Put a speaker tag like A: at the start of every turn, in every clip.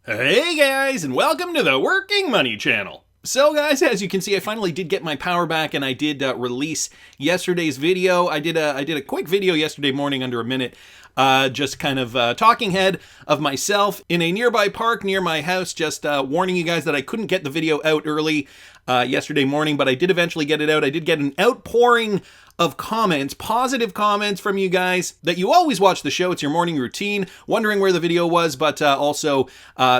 A: Hey guys, and welcome to the Working Money channel. So guys, as you can see, I finally did get my power back, and I did release yesterday's video. I did a quick video yesterday morning, under a minute, just kind of talking head of myself in a nearby park near my house, just warning you guys that I couldn't get the video out early yesterday morning, but I did eventually get it out. I did get an outpouring of comments, positive comments from you guys, that you always watch the show. It's your morning routine, wondering where the video was, but also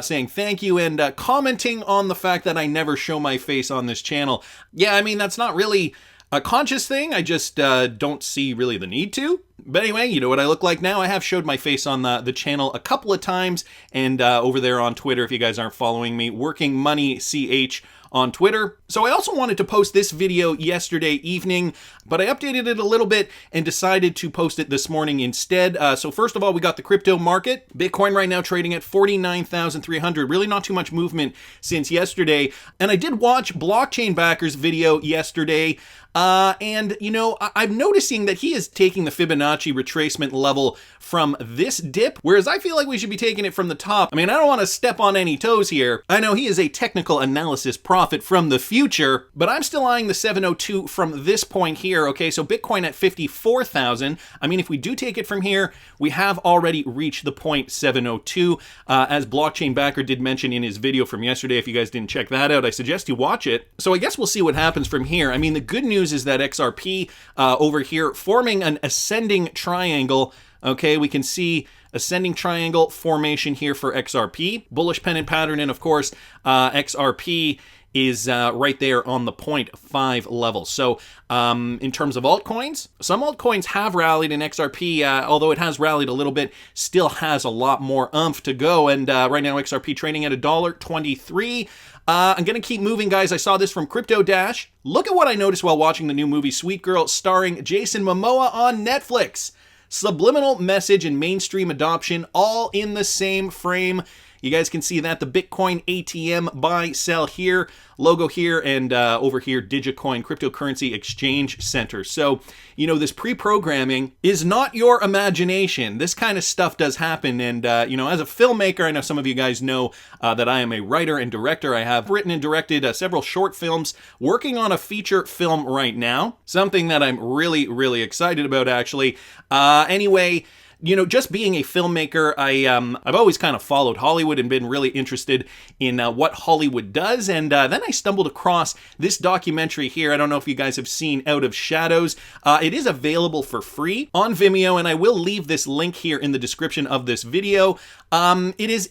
A: saying thank you and commenting on the fact that I never show my face on this channel. Yeah, I mean, that's not really a conscious thing. I just don't see really the need to. But anyway, you know what I look like now. I have showed my face on the channel a couple of times, and over there on Twitter, if you guys aren't following me, Working Money CH on Twitter. So I also wanted to post this video yesterday evening, but I updated it a little bit and decided to post it this morning instead. So first of all, we got the crypto market. Bitcoin right now trading at 49,300. Really not too much movement since yesterday. And I did watch Blockchain Backer's video yesterday. And, you know, I'm noticing that he is taking the Fibonacci retracement level from this dip, whereas I feel like we should be taking it from the top. I mean, I don't want to step on any toes here. I know he is a technical analysis prophet from the future, but I'm still eyeing the 702 from this point here, okay? So Bitcoin at 54,000. I mean, if we do take it from here, we have already reached the point 702, as Blockchain Backer did mention in his video from yesterday. If you guys didn't check that out, I suggest you watch it. So I guess we'll see what happens from here. I mean, the good news is that XRP over here forming an ascending triangle. Okay, we can see ascending triangle formation here for XRP. Bullish pennant pattern, and of course, XRP is right there on the 0.5 level. So in terms of altcoins, some altcoins have rallied, and XRP, although it has rallied a little bit, still has a lot more oomph to go. And right now, XRP trading at $1.23. I'm going to keep moving, guys. I saw this from Crypto Dash. Look at what I noticed while watching the new movie Sweet Girl starring Jason Momoa on Netflix. Subliminal message and mainstream adoption all in the same frame. You guys can see that, the Bitcoin ATM buy, sell here, logo here, and over here, Digicoin, Cryptocurrency Exchange Center. So, you know, this pre-programming is not your imagination. This kind of stuff does happen. And, you know, as a filmmaker, I know some of you guys know that I am a writer and director. I have written and directed several short films, working on a feature film right now, something that I'm really, really excited about, actually. Anyway, you know, just being a filmmaker, I've always kind of followed Hollywood and been really interested in what Hollywood does. And then I stumbled across this documentary here. I don't know if you guys have seen Out of Shadows. It is available for free on Vimeo, and I will leave this link here in the description of this video. It is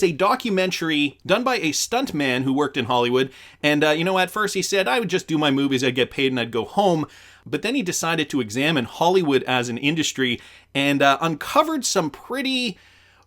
A: a documentary done by a stuntman who worked in Hollywood. And, you know, at first he said, I would just do my movies, I'd get paid, and I'd go home. But then he decided to examine Hollywood as an industry and uncovered some pretty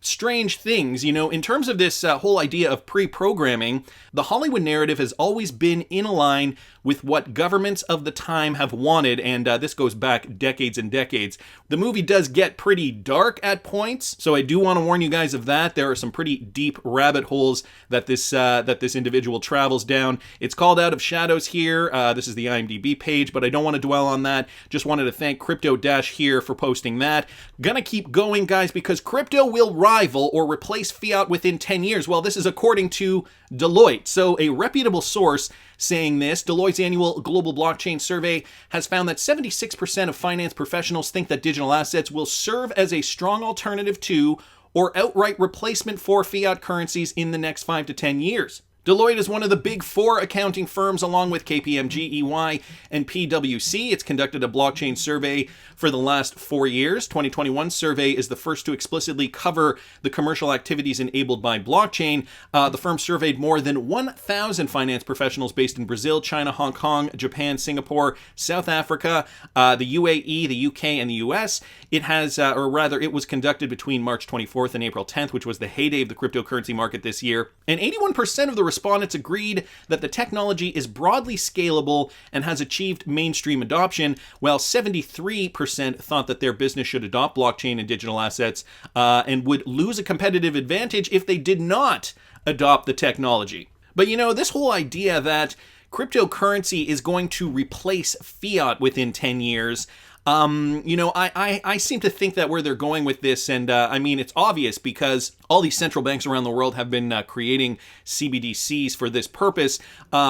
A: strange things. You know, in terms of this whole idea of pre-programming, the Hollywood narrative has always been in line with what governments of the time have wanted, and this goes back decades and decades. The movie does get pretty dark at points, so I do want to warn you guys of that. There are some pretty deep rabbit holes that this individual travels down. It's called Out of Shadows here. This is the IMDb page, but I don't want to dwell on that. Just wanted to thank Crypto Dash here for posting that. Gonna keep going, guys, because crypto will rival or replace fiat within 10 years. Well, this is according to Deloitte. So a reputable source saying this, Deloitte's annual global blockchain survey has found that 76% of finance professionals think that digital assets will serve as a strong alternative to or outright replacement for fiat currencies in the next 5 to 10 years. Deloitte is one of the big four accounting firms, along with KPMG, EY, and PwC. It's conducted a blockchain survey for the last 4 years. 2021 survey is the first to explicitly cover the commercial activities enabled by blockchain. The firm surveyed more than 1,000 finance professionals based in Brazil, China, Hong Kong, Japan, Singapore, South Africa, the UAE, the UK, and the US. It has, or rather, it was conducted between March 24th and April 10th, which was the heyday of the cryptocurrency market this year. And 81% of the respondents agreed that the technology is broadly scalable and has achieved mainstream adoption, while 73% thought that their business should adopt blockchain and digital assets and would lose a competitive advantage if they did not adopt the technology. But you know, this whole idea that cryptocurrency is going to replace fiat within 10 years, you know, I seem to think that where they're going with this, and I mean, it's obvious because all these central banks around the world have been creating CBDCs for this purpose.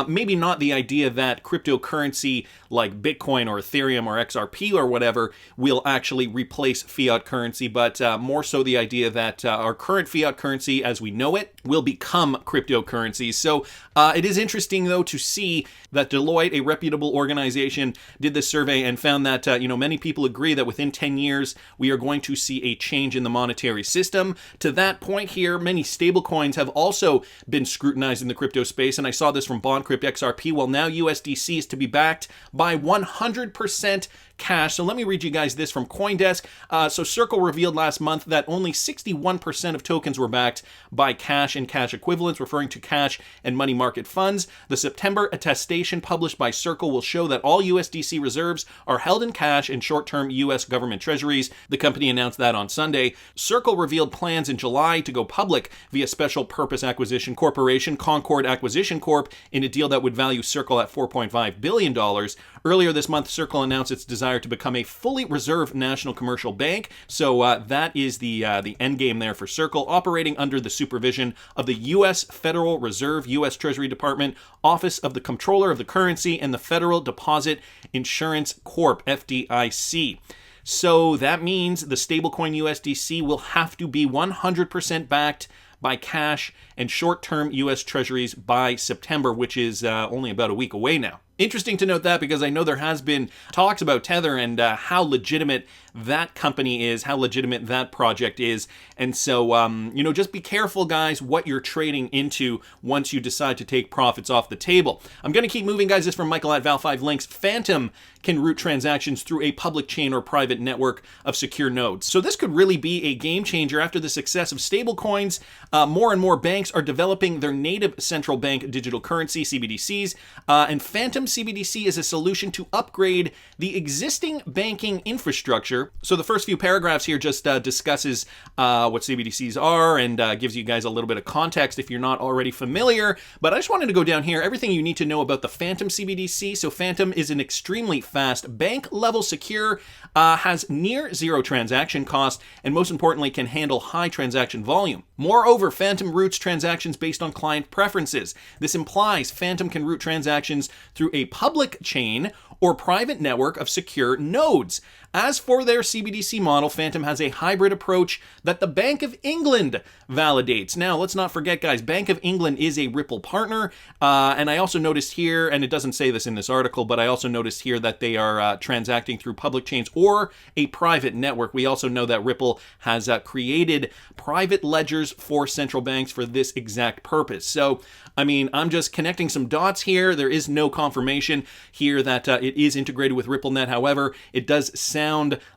A: Maybe not the idea that cryptocurrency like Bitcoin or Ethereum or XRP or whatever will actually replace fiat currency, but more so the idea that our current fiat currency as we know it will become cryptocurrencies. So it is interesting, though, to see that Deloitte, a reputable organization, did this survey and found that many people agree that within 10 years we are going to see a change in the monetary system. To that point here, many stablecoins have also been scrutinized in the crypto space, and I saw this from BondCrypt XRP. Well, now USDC is to be backed by 100% cash. So let me read you guys this from CoinDesk. So Circle revealed last month that only 61% of tokens were backed by cash and cash equivalents, referring to cash and money market funds. The September attestation published by Circle will show that all USDC reserves are held in cash and short-term U.S. government treasuries. The company announced that on Sunday. Circle revealed plans in July to go public via Special Purpose Acquisition Corporation, Concord Acquisition Corp, in a deal that would value Circle at $4.5 billion. Earlier this month, Circle announced its desire to become a fully reserved national commercial bank. So that is the end game there for Circle, operating under the supervision of the U.S. Federal Reserve, U.S. Treasury Department, Office of the Comptroller of the Currency, and the Federal Deposit Insurance Corp, FDIC. So that means the stablecoin USDC will have to be 100% backed by cash and short-term U.S. treasuries by September, which is only about a week away now. Interesting to note that, because I know there has been talks about Tether and how legitimate that company is, how legitimate that project is. And so, just be careful, guys, what you're trading into once you decide to take profits off the table. I'm going to keep moving, guys. This is from Michael at Val5Links. Fantom can route transactions through a public chain or private network of secure nodes. So this could really be a game changer after the success of stablecoins. More and more banks are developing their native central bank digital currency, CBDCs, and Fantom CBDC is a solution to upgrade the existing banking infrastructure. So the first few paragraphs here just discusses what CBDCs are and gives you guys a little bit of context if you're not already familiar. But I just wanted to go down here, everything you need to know about the Fantom CBDC. So Fantom is an extremely fast, bank-level secure, has near zero transaction cost, and most importantly can handle high transaction volume. Moreover, Fantom routes transactions based on client preferences. This implies Fantom can route transactions through a public chain or private network of secure nodes. As for their CBDC model, Fantom has a hybrid approach that the Bank of England validates. Now, let's not forget, guys, Bank of England is a Ripple partner, and I also noticed here, and it doesn't say this in this article, but I also noticed here that they are transacting through public chains or a private network. We also know that Ripple has created private ledgers for central banks for this exact purpose. So, I mean, I'm just connecting some dots here. There is no confirmation here that it is integrated with RippleNet. However, it does sound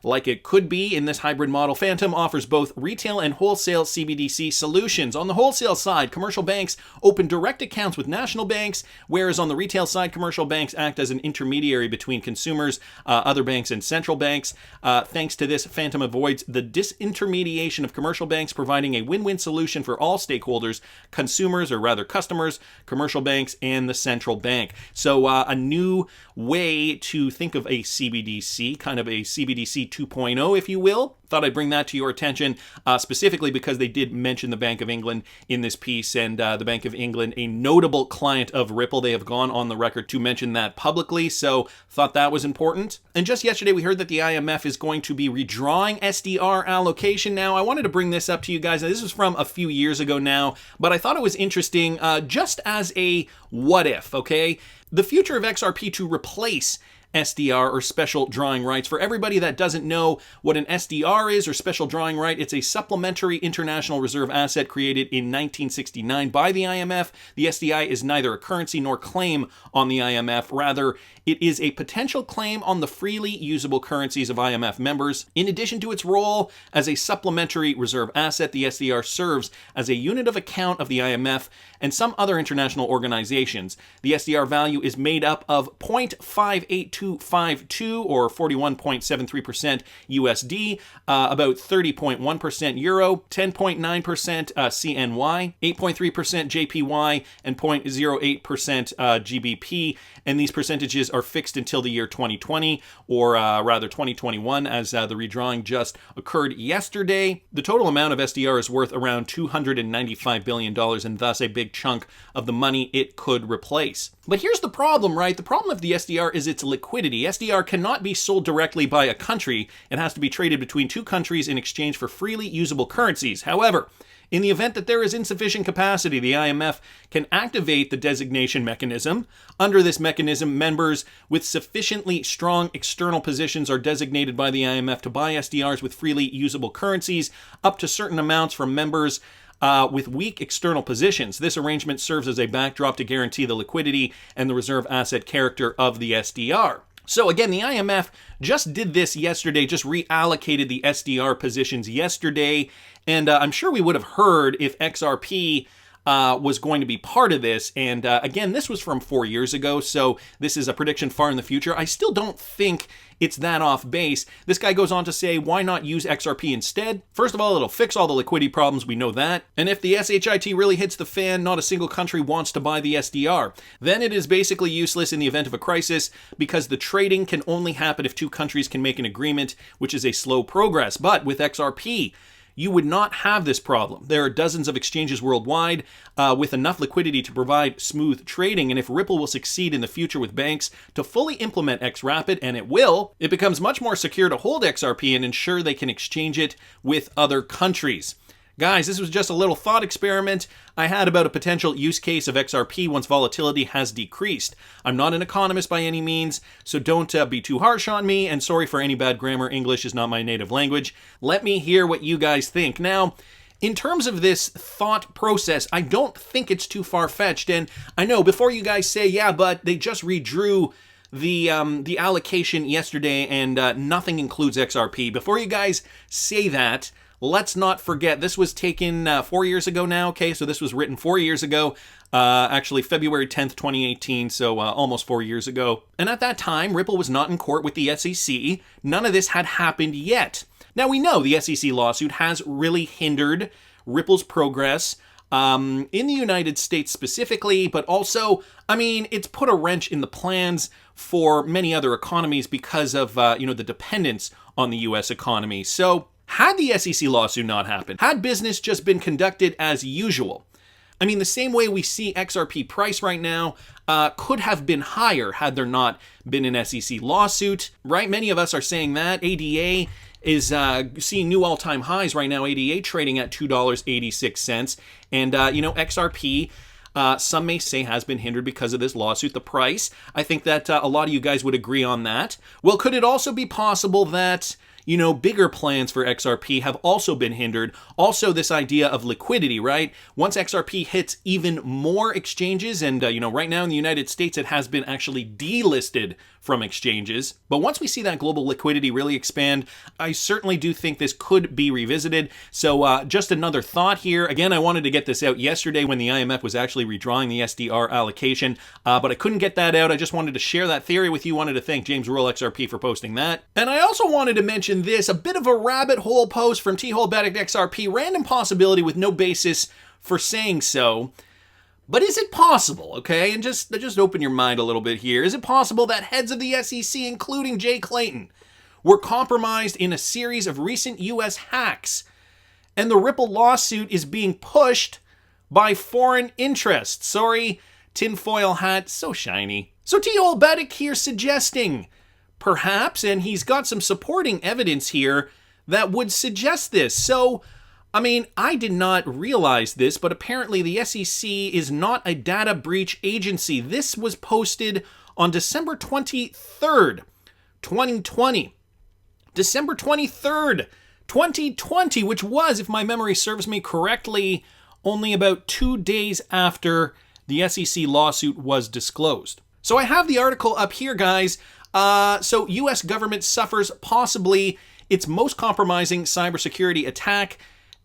A: like it could be in this hybrid model. Fantom offers both retail and wholesale CBDC solutions. On the wholesale side, commercial banks open direct accounts with national banks, whereas on the retail side, commercial banks act as an intermediary between consumers, other banks, and central banks. Thanks to this, Fantom avoids the disintermediation of commercial banks, providing a win-win solution for all stakeholders, consumers, or rather customers, commercial banks, and the central bank. So a new way to think of a CBDC, kind of a CBDC 2.0, if you will. Thought I'd bring that to your attention, specifically because they did mention the Bank of England in this piece, and the Bank of England, a notable client of Ripple. They have gone on the record to mention that publicly, so thought that was important. And just yesterday, we heard that the IMF is going to be redrawing SDR allocation. Now, I wanted to bring this up to you guys. Now, this was from a few years ago now, but I thought it was interesting just as a what if, okay? The future of XRP to replace SDR, or special drawing rights. For everybody that doesn't know what an SDR is, or special drawing right, it's a supplementary international reserve asset created in 1969 by the IMF. The SDI is neither a currency nor claim on the IMF. Rather, it is a potential claim on the freely usable currencies of IMF members. In addition to its role as a supplementary reserve asset, the SDR serves as a unit of account of the IMF and some other international organizations. The SDR value is made up of 0.582 252 or 41.73% USD, about 30.1% Euro, 10.9% CNY, 8.3% JPY, and 0.08% GBP. And these percentages are fixed until the year 2020, or rather 2021, as the redrawing just occurred yesterday. The total amount of SDR is worth around $295 billion, and thus a big chunk of the money it could replace. But here's the problem, right? The problem of the SDR is its liquidity. SDR cannot be sold directly by a country. It has to be traded between two countries in exchange for freely usable currencies. However, in the event that there is insufficient capacity, the IMF can activate the designation mechanism. Under this mechanism, members with sufficiently strong external positions are designated by the IMF to buy SDRs with freely usable currencies, up to certain amounts from members with weak external positions. This arrangement serves as a backdrop to guarantee the liquidity and the reserve asset character of the SDR. So again, the IMF just did this yesterday, just reallocated the SDR positions yesterday, and I'm sure we would have heard if XRP was going to be part of this. And again, this was from 4 years ago, so this is a prediction far in the future. I still don't think it's that off base. This guy goes on to say, why not use XRP instead? First of all, it'll fix all the liquidity problems, we know that. And if the SHIT really hits the fan, not a single country wants to buy the SDR. Then it is basically useless in the event of a crisis, because the trading can only happen if two countries can make an agreement, which is a slow progress. But with XRP, you would not have this problem. There are dozens of exchanges worldwide with enough liquidity to provide smooth trading, and if Ripple will succeed in the future with banks to fully implement XRapid, and it will, it becomes much more secure to hold XRP and ensure they can exchange it with other countries. Guys, this was just a little thought experiment I had about a potential use case of XRP once volatility has decreased. I'm not an economist by any means, so don't be too harsh on me, and sorry for any bad grammar. English is not my native language. Let me hear what you guys think. Now, in terms of this thought process, I don't think it's too far-fetched, and I know before you guys say, yeah, but they just redrew the allocation yesterday and nothing includes XRP. Before you guys say that, let's not forget, this was taken 4 years ago now, okay? So this was written 4 years ago, actually February 10th, 2018, so almost 4 years ago. And at that time, Ripple was not in court with the SEC. None of this had happened yet. Now we know the SEC lawsuit has really hindered Ripple's progress in the United States specifically, but also, I mean, it's put a wrench in the plans for many other economies because of, the dependence on the U.S. economy. So, had the SEC lawsuit not happened, had business just been conducted as usual, I mean, the same way we see XRP price right now could have been higher had there not been an SEC lawsuit, right? Many of us are saying that. ADA is seeing new all-time highs right now. ADA trading at $2.86. And, XRP, some may say, has been hindered because of this lawsuit. The price, I think that a lot of you guys would agree on that. Well, could it also be possible that bigger plans for XRP have also been hindered? Also, this idea of liquidity, right? Once XRP hits even more exchanges, and, right now in the United States, it has been actually delisted from exchanges. But once we see that global liquidity really expand, I certainly do think this could be revisited. So just another thought here. Again, I wanted to get this out yesterday when the IMF was actually redrawing the SDR allocation, but I couldn't get that out. I just wanted to share that theory with you. Wanted to thank James Rural XRP for posting that. And I also wanted to mention this, a bit of a rabbit hole post from T-Hole-Betic XRP, random possibility with no basis for saying so. But is it possible, okay, and just open your mind a little bit here, is it possible that heads of the SEC, including Jay Clayton, were compromised in a series of recent U.S. hacks, and the Ripple lawsuit is being pushed by foreign interests? Sorry, tinfoil hat, so shiny. So T-Hole-Betic here suggesting, perhaps, and he's got some supporting evidence here that would suggest this. So, I mean, I did not realize this, but apparently the SEC is not a data breach agency. This was posted on December 23rd, 2020. December 23rd, 2020, which was, if my memory serves me correctly, only about 2 days after the SEC lawsuit was disclosed. So I have the article up here, guys. So U.S. government suffers possibly its most compromising cybersecurity attack,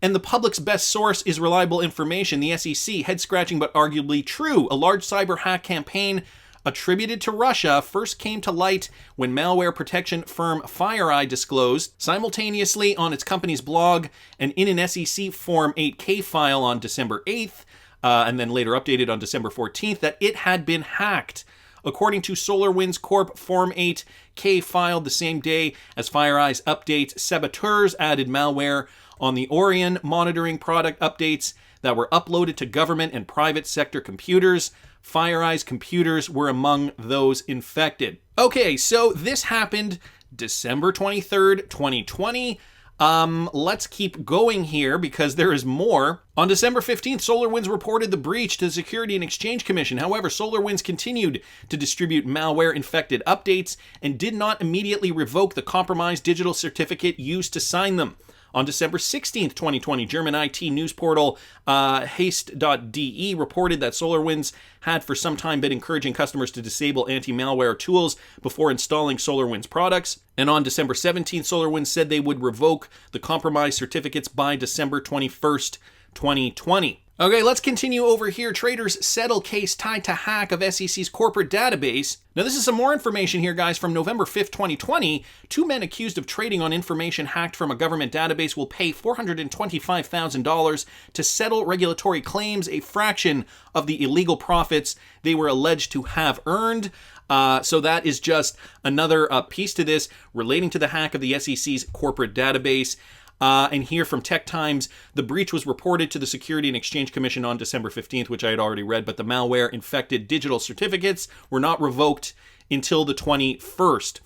A: and the public's best source is reliable information. The SEC, head-scratching but arguably true. A large cyber hack campaign attributed to Russia first came to light when malware protection firm FireEye disclosed, simultaneously on its company's blog and in an SEC Form 8K file on December 8th, and then later updated on December 14th, that it had been hacked. According to SolarWinds Corp, Form 8K filed the same day as FireEye's update, saboteurs added malware on the Orion monitoring product updates that were uploaded to government and private sector computers. FireEye's computers were among those infected. Okay, so this happened December 23rd, 2020. Let's keep going here because there is more. On December 15th, SolarWinds reported the breach to the Security and Exchange Commission. However, SolarWinds continued to distribute malware-infected updates and did not immediately revoke the compromised digital certificate used to sign them. On December 16th, 2020, German IT news portal haste.de reported that SolarWinds had for some time been encouraging customers to disable anti-malware tools before installing SolarWinds products. And on December 17th, SolarWinds said they would revoke the compromised certificates by December 21st, 2020. Okay, let's continue over here. Traders settle case tied to hack of SEC's corporate database. Now, this is some more information here, guys. From November 5th, 2020, two men accused of trading on information hacked from a government database will pay $425,000 to settle regulatory claims, a fraction of the illegal profits they were alleged to have earned. So that is just another piece to this relating to the hack of the SEC's corporate database. And here from Tech Times, the breach was reported to the Security and Exchange Commission on December 15th, which I had already read, but the malware-infected digital certificates were not revoked until the 21st.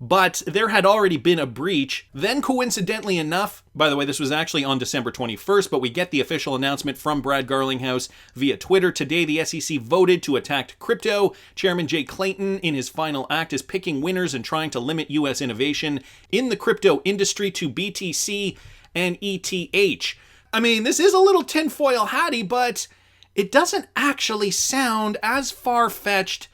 A: But there had already been a breach. Then, coincidentally enough, by the way, this was actually on December 21st, but we get the official announcement from Brad Garlinghouse via Twitter. Today, the SEC voted to attack crypto. Chairman Jay Clayton, in his final act, is picking winners and trying to limit U.S. innovation in the crypto industry to BTC and ETH. I mean, this is a little tinfoil hatty, but it doesn't actually sound as far-fetched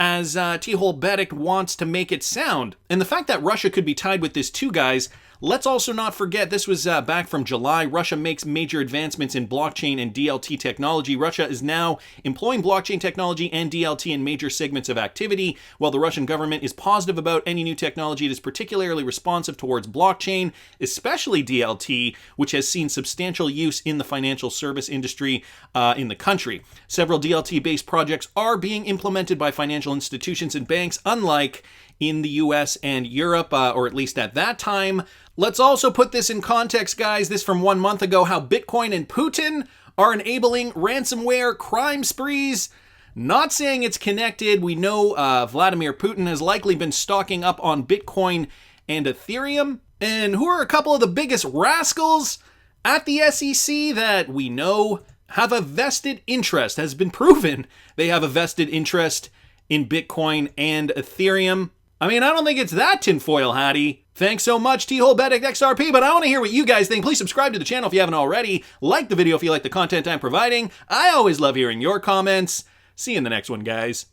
A: as T-Hole Betic wants to make it sound. And the fact that Russia could be tied with this too, guys, let's also not forget, this was back from July. Russia makes major advancements in blockchain and DLT technology. Russia is now employing blockchain technology and DLT in major segments of activity. While the Russian government is positive about any new technology, it is particularly responsive towards blockchain, especially DLT, which has seen substantial use in the financial service industry in the country. Several DLT-based projects are being implemented by financial institutions and banks, unlike in the US and Europe, or at least at that time. Let's also put this in context, guys. This from 1 month ago, how Bitcoin and Putin are enabling ransomware crime sprees. Not saying it's connected. We know Vladimir Putin has likely been stocking up on Bitcoin and Ethereum. And who are a couple of the biggest rascals at the SEC that we know have a vested interest? Has been proven they have a vested interest in Bitcoin and Ethereum. I mean, I don't think it's that tinfoil hatty. Thanks so much, T-Hole Betic XRP, but I want to hear what you guys think. Please subscribe to the channel if you haven't already. Like the video if you like the content I'm providing. I always love hearing your comments. See you in the next one, guys.